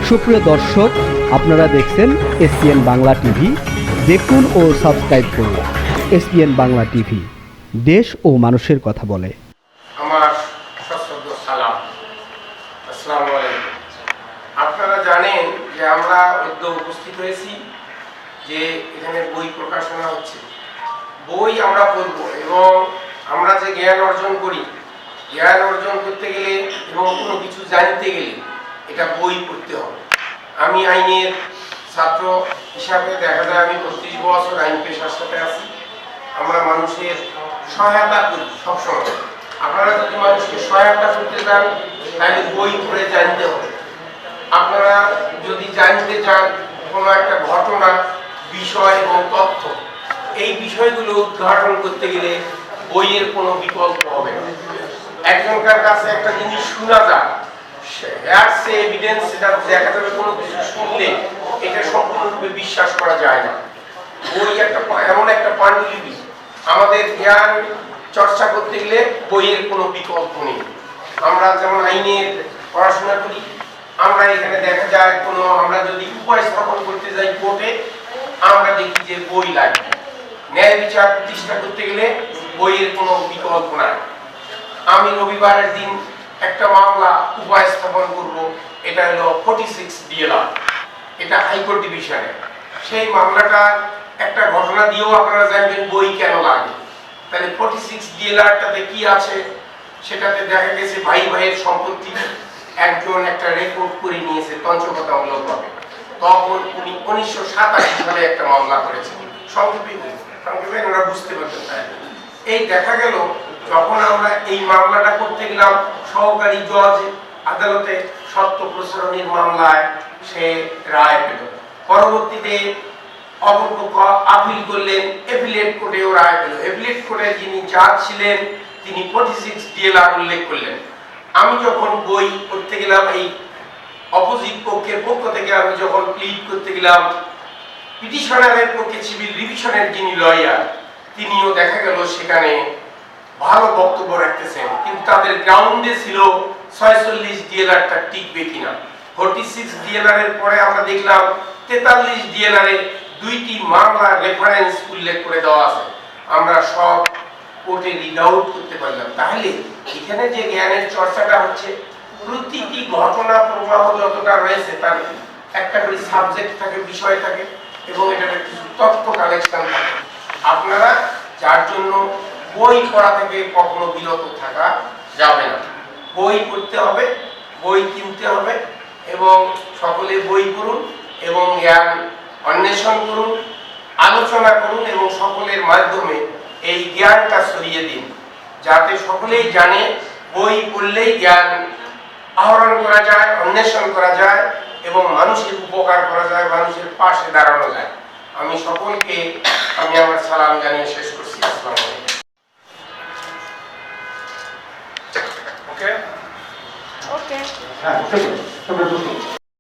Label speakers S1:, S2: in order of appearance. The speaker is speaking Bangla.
S1: সুপ্রিয় দর্শক, আপনারা দেখছেন এসপিএন বাংলা টিভি। দেখুন ও সাবস্ক্রাইব করুন এসপিএন বাংলা টিভি, দেশ ও মানুষের কথা বলে।
S2: আমার সশ্রদ্ধ সালাম, আসসালামু আলাইকুম। আপনারা জানেন যে আমরা উপস্থিত হয়েছি যে এখানে বই প্রকাশনা হচ্ছে। বই আমরা পড়ব এবং আমরা যে জ্ঞান অর্জন করি, জ্ঞান অর্জন করতে গেলে এবং কোনো কিছু জানতে গেলে এটা বই পড়তে হবে। আমি আইনের ছাত্র হিসাবে দেখা যায় আমি ৩৫ বছর আইন পেশার সাথে আছি। আমরা মানুষের সহায়তা করি সবসময়। আপনারা যদি মানুষকে সহায়তা করতে চান তাহলে বই পড়ে জানতে হবে। আপনারা যদি জানতে চান কোনো একটা ঘটনা, বিষয় এবং তথ্য, এই বিষয়গুলো উদ্ঘাটন করতে গেলে বইয়ের কোনো বিকল্প হবে না। একজনকার কাছে একটা জিনিস শোনা যায়, এভিডেন্স, এটা দেখা যাবে কোনো কিছু শুনলে এটা সম্পূর্ণরূপে বিশ্বাস করা যায় না। বই এমন একটা পাণ্ডুলিপি, আমাদের জ্ঞান চর্চা করতে গেলে বইয়ের কোনো বিকল্প নেই। আমরা যেমন আইনের পড়াশোনা করি, আমরা এখানে দেখা যায় আমরা যদি উপায় স্থাপন করতে যাই কোর্টে, আমরা দেখি যে বই লাগবে। ন্যায় বিচার প্রতিষ্ঠা করতে গেলে বইয়ের কোনো বিকল্প নাই। আমি রবিবারের দিন একটা মামলা উপায় স্থাপন করব, এটা হলো 46 ডিএলআর, এটা হাইকোর্ট ডিভিশনে। সেই মামলাটার একটা ঘটনা দিয়েও আপনারা জানবেন বই কেন লাগে। তাহলে 46 ডিএলআরটাতে কি আছে, সেটাতে দেখা গেছে ভাই ভাইয়ের সম্পত্তি একজন একটা রেকর্ড করে নিয়েছে তঞ্চকতামূলকভাবে। তখন উনি 1987 সালে একটা মামলা করেছেন। সংক্ষেপে ওরা বুঝতে পারতেন। এই দেখা গেল যখন আমরা এই মামলাটা করতে গেলাম, সহকারী জজ আদালতে সত্য প্রসারণের মামলায় সে রায় পেল। পরবর্তীতে অপরপক্ষ আপিল করলেন, এপিলেট কোর্টেও রায় পেল। এপিলেট কোর্টে যিনি জাজ ছিলেন তিনি 46 ডিএলআর উল্লেখ করলেন। আমি যখন বই করতে গেলাম, এই অপোজিট পক্ষের পক্ষ থেকে আমি যখন প্লিড করতে গেলাম, পিটিশনারের পক্ষে সিভিল রিভিশনের যিনি লয়ার, তিনিও দেখা গেল সেখানে ভালো বক্তব্য রাখতেছেন, কিন্তু তাদের গ্রাউন্ডে ছিল 46 ডিএলআরটা টিকবে কিনা। 46 ডিএলআর এর পরে আমরা দেখলাম 43 ডিএলআর এর দুইটি মামলার রেফারেন্স উল্লেখ করে দেওয়া আছে। আমরা সব কোর্টে রিড আউট করতে পারলাম। তাহলে এখানে যে জ্ঞানের চর্চাটা হচ্ছে, প্রতিটি ঘটনা প্রবাহ যতটা রয়েছে তার একটা করে সাবজেক্ট থাকে, বিষয় থাকে এবং এটার কিছু তথ্য কালেকশন থাকে। আপনারা যার জন্য বই পড়া থেকে কখনো বিরত থাকা যাবে না। বই পড়তে হবে, বই কিনতে হবে এবং সকলে বই পড়ুন এবং জ্ঞান অন্বেষণ করুন, আলোচনা করুন এবং সকলের মাধ্যমে এই জ্ঞানটা ছড়িয়ে দিন, যাতে সকলেই জানে বই পড়লেই জ্ঞান আহরণ করা যায়, অন্বেষণ করা যায় এবং মানুষের উপকার করা যায়, মানুষের পাশে দাঁড়ানো যায়। আমি সকলকে আমার সালাম জানিয়ে শেষ করছি। আসসালামু আলাইকুম। ওকে,
S3: ওকে।
S4: হ্যাঁ,